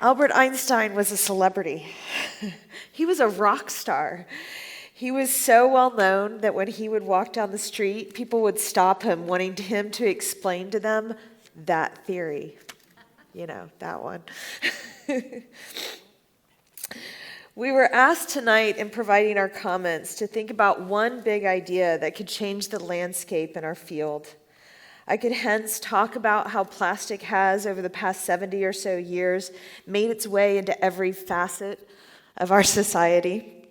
Albert Einstein was a celebrity. He was a rock star. He was so well known that when he would walk down the street, people would stop him, wanting him to explain to them that theory. You know, that one. We were asked tonight in providing our comments to think about one big idea that could change the landscape in our field. I could hence talk about how plastic has, over the past 70 or so years, made its way into every facet of our society.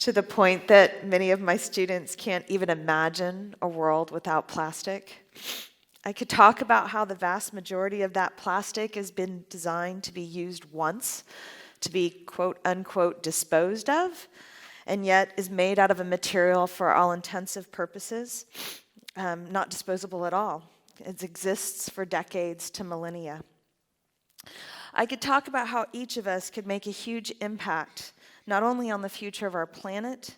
To the point that many of my students can't even imagine a world without plastic. I could talk about how the vast majority of that plastic has been designed to be used once, to be quote unquote disposed of, and yet is made out of a material for all intensive purposes, not disposable at all. It exists for decades to millennia. I could talk about how each of us could make a huge impact, not only on the future of our planet,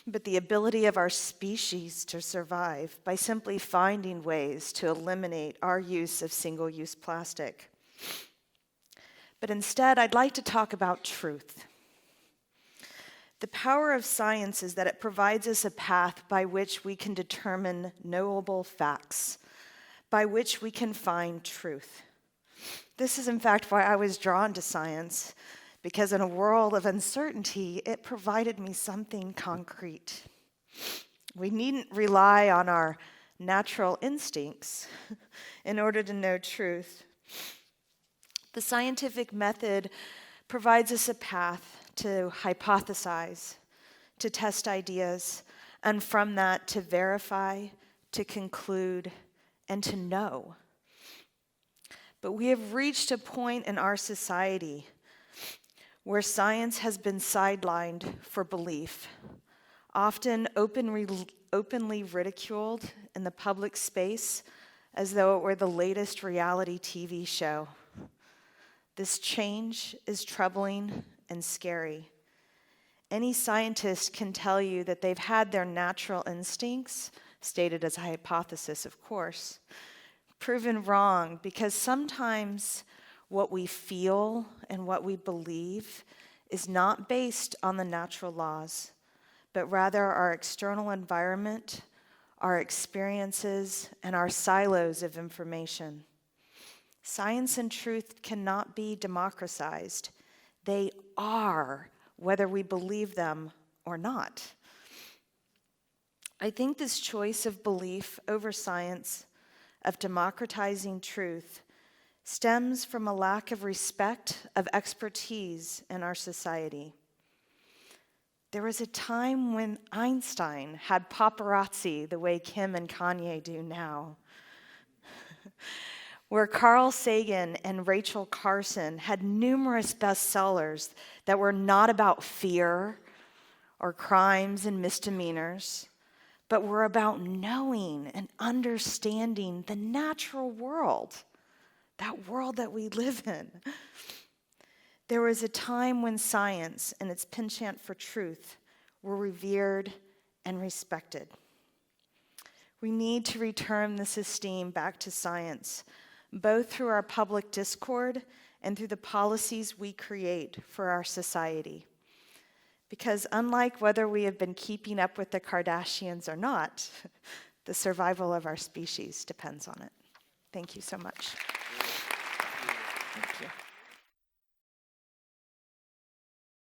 but the ability of our species to survive by simply finding ways to eliminate our use of single-use plastic. But instead, I'd like to talk about truth. The power of science is that it provides us a path by which we can determine knowable facts, by which we can find truth. This is, in fact, why I was drawn to science, because in a world of uncertainty, it provided me something concrete. We needn't rely on our natural instincts in order to know truth. The scientific method provides us a path to hypothesize, to test ideas, and from that to verify, to conclude, and to know. But we have reached a point in our society where science has been sidelined for belief, often openly ridiculed in the public space as though it were the latest reality TV show. This change is troubling and scary. Any scientist can tell you that they've had their natural instincts, stated as a hypothesis, of course, proven wrong, because sometimes what we feel and what we believe is not based on the natural laws, but rather our external environment, our experiences, and our silos of information. Science and truth cannot be democratized. They are, whether we believe them or not. I think this choice of belief over science, of democratizing truth, stems from a lack of respect of expertise in our society. There was a time when Einstein had paparazzi the way Kim and Kanye do now, where Carl Sagan and Rachel Carson had numerous bestsellers that were not about fear or crimes and misdemeanors, but were about knowing and understanding the natural world, that world that we live in. There was a time when science and its penchant for truth were revered and respected. We need to return this esteem back to science, both through our public discord and through the policies we create for our society. Because unlike whether we have been keeping up with the Kardashians or not, the survival of our species depends on it. Thank you so much.